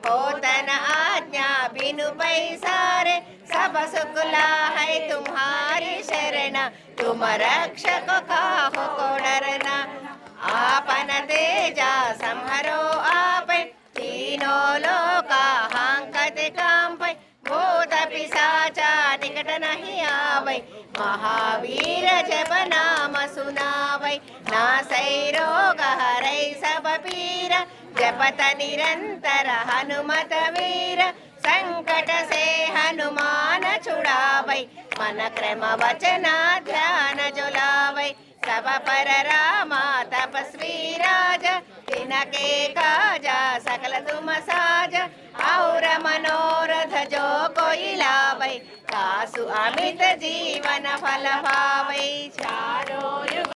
होतन आज्ञा बिनु पैसारे, सब सुखला है तुम्हारी शरण। तुम रक्षक काहू को डरना, आपन तेजा संहरो आपै, तीनों लोका हांकत कांपै। भूत पिशाचा निकट नहीं आवै, महावीर जब नाम सुनावै। नासै रोग हरै सब पीरा, जपत निरंतर हनुमत वीर। संकट से हनुमान छुड़ावै, मन क्रम वचन ध्यान जुलावै। सब पर रामा तपस्वी राजा, तिनके काजा सकल तुम साजा। और मनोरथ जो कोई लावै, तासु अमित जीवन फल पावै। चारों युग